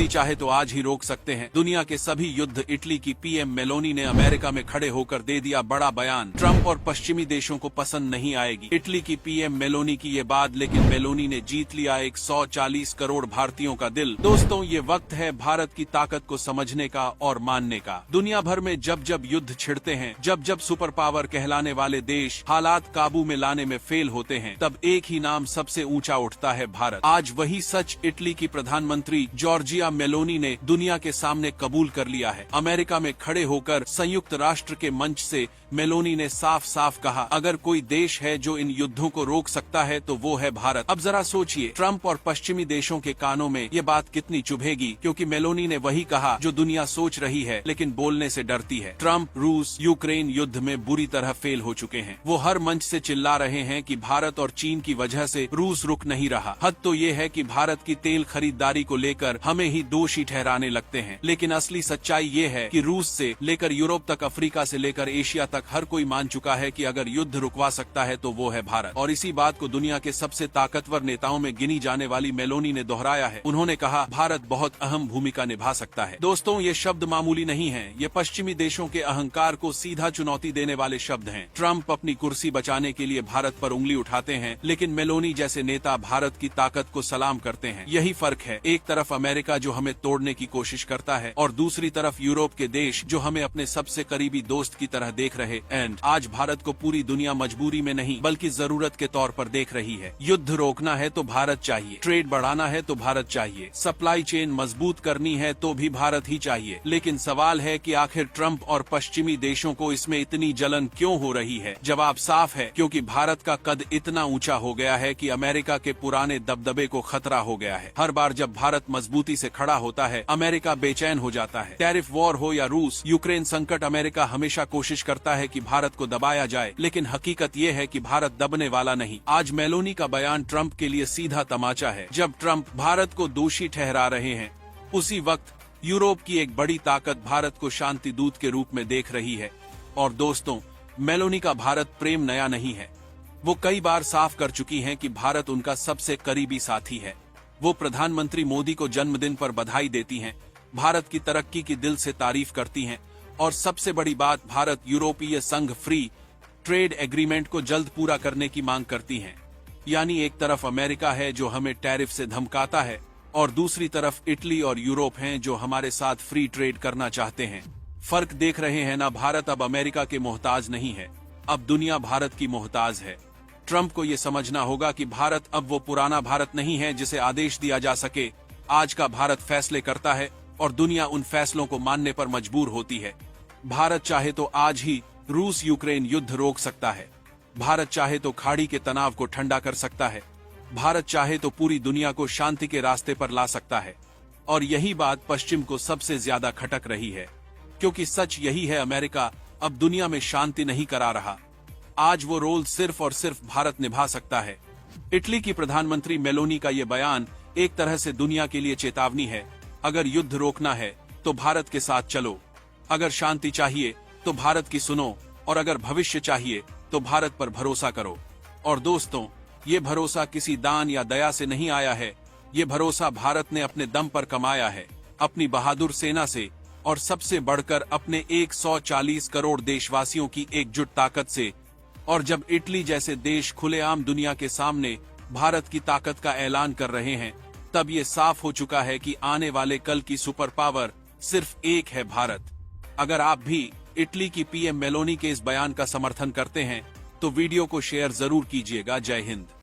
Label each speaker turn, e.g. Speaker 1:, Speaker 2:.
Speaker 1: Italy चाहे तो आज ही रोक सकते हैं दुनिया के सभी युद्ध। इटली की पीएम मेलोनी ने अमेरिका में खड़े होकर दे दिया बड़ा बयान, ट्रंप और पश्चिमी देशों को पसंद नहीं आएगी इटली की पीएम मेलोनी की ये बात। लेकिन मेलोनी ने जीत लिया 140 करोड़ भारतीयों का दिल। दोस्तों, ये वक्त है भारत की ताकत को समझने का और मानने का। दुनिया भर में जब जब युद्ध छिड़ते हैं, जब जब सुपर पावर कहलाने वाले देश हालात काबू में लाने में फेल होते हैं, तब एक ही नाम सबसे ऊंचा उठता है, भारत। आज वही सच इटली की प्रधानमंत्री जॉर्जिया मेलोनी ने दुनिया के सामने कबूल कर लिया है। अमेरिका में खड़े होकर संयुक्त राष्ट्र के मंच से मेलोनी ने साफ साफ कहा, अगर कोई देश है जो इन युद्धों को रोक सकता है तो वो है भारत। अब जरा सोचिए, ट्रंप और पश्चिमी देशों के कानों में ये बात कितनी चुभेगी, क्योंकि मेलोनी ने वही कहा जो दुनिया सोच रही है लेकिन बोलने से डरती है। ट्रंप रूस यूक्रेन युद्ध में बुरी तरह फेल हो चुके हैं। वो हर मंच से चिल्ला रहे हैं कि भारत और चीन की वजह से रूस रुक नहीं रहा। हद तो ये है कि भारत की तेल खरीदारी को लेकर हमें ही दोषी ठहराने लगते हैं। लेकिन असली सच्चाई ये है कि रूस से लेकर यूरोप तक, अफ्रीका से लेकर एशिया तक हर कोई मान चुका है कि अगर युद्ध रुकवा सकता है तो वो है भारत। और इसी बात को दुनिया के सबसे ताकतवर नेताओं में गिनी जाने वाली मेलोनी ने दोहराया है। उन्होंने कहा, भारत बहुत अहम भूमिका निभा सकता है। दोस्तों, ये शब्द मामूली नहीं है, ये पश्चिमी देशों के अहंकार को सीधा चुनौती देने वाले शब्द हैं। ट्रंप अपनी कुर्सी बचाने के लिए भारत पर उंगली उठाते हैं, लेकिन मेलोनी जैसे नेता भारत की ताकत को सलाम करते हैं। यही फर्क है, एक तरफ अमेरिका जो हमें तोड़ने की कोशिश करता है और दूसरी तरफ यूरोप के देश जो हमें अपने सबसे करीबी दोस्त की तरह देख रहे। एंड आज भारत को पूरी दुनिया मजबूरी में नहीं बल्कि जरूरत के तौर पर देख रही है। युद्ध रोकना है तो भारत चाहिए, ट्रेड बढ़ाना है तो भारत चाहिए, सप्लाई चेन मजबूत करनी है तो भी भारत ही चाहिए। लेकिन सवाल है कि आखिर ट्रंप और पश्चिमी देशों को इसमें इतनी जलन क्यों हो रही है? जवाब साफ है, क्योंकि भारत का कद इतना ऊंचा हो गया है कि अमेरिका के पुराने दबदबे को खतरा हो गया है। हर बार जब भारत मजबूती से खड़ा होता है, अमेरिका बेचैन हो जाता है। टैरिफ वॉर हो या रूस यूक्रेन संकट, अमेरिका हमेशा कोशिश करता है कि भारत को दबाया जाए। लेकिन हकीकत ये है कि भारत दबने वाला नहीं। आज मेलोनी का बयान ट्रंप के लिए सीधा तमाचा है। जब ट्रंप भारत को दोषी ठहरा रहे हैं, उसी वक्त यूरोप की एक बड़ी ताकत भारत को शांति दूत के रूप में देख रही है। और दोस्तों, मेलोनी का भारत प्रेम नया नहीं है। वो कई बार साफ कर चुकी हैं कि भारत उनका सबसे करीबी साथी है। वो प्रधानमंत्री मोदी को जन्मदिन पर बधाई देती हैं, भारत की तरक्की की दिल से तारीफ करती हैं और सबसे बड़ी बात, भारत यूरोपीय संघ फ्री ट्रेड एग्रीमेंट को जल्द पूरा करने की मांग करती हैं। यानी एक तरफ अमेरिका है जो हमें टैरिफ से धमकाता है और दूसरी तरफ इटली और यूरोप हैं जो हमारे साथ फ्री ट्रेड करना चाहते हैं। फर्क देख रहे हैं ना? भारत अब अमेरिका के मोहताज नहीं है, अब दुनिया भारत की मोहताज है। ट्रंप को ये समझना होगा कि भारत अब वो पुराना भारत नहीं है जिसे आदेश दिया जा सके। आज का भारत फैसले करता है और दुनिया उन फैसलों को मानने पर मजबूर होती है। भारत चाहे तो आज ही रूस यूक्रेन युद्ध रोक सकता है। भारत चाहे तो खाड़ी के तनाव को ठंडा कर सकता है। भारत चाहे तो पूरी दुनिया को शांति के रास्ते पर ला सकता है। और यही बात पश्चिम को सबसे ज्यादा खटक रही है, क्योंकि सच यही है, अमेरिका अब दुनिया में शांति नहीं करा रहा। आज वो रोल सिर्फ और सिर्फ भारत निभा सकता है। इटली की प्रधानमंत्री मेलोनी का ये बयान एक तरह से दुनिया के लिए चेतावनी है। अगर युद्ध रोकना है तो भारत के साथ चलो, अगर शांति चाहिए तो भारत की सुनो, और अगर भविष्य चाहिए तो भारत पर भरोसा करो। और दोस्तों, ये भरोसा किसी दान या दया से नहीं आया है, ये भरोसा भारत ने अपने दम पर कमाया है, अपनी बहादुर सेना से और सबसे बढ़कर अपने 140 करोड़ देशवासियों की एकजुट ताकत से। और जब इटली जैसे देश खुलेआम दुनिया के सामने भारत की ताकत का ऐलान कर रहे हैं, तब ये साफ हो चुका है कि आने वाले कल की सुपर पावर सिर्फ एक है, भारत। अगर आप भी इटली की पीएम मेलोनी के इस बयान का समर्थन करते हैं तो वीडियो को शेयर जरूर कीजिएगा। जय हिंद।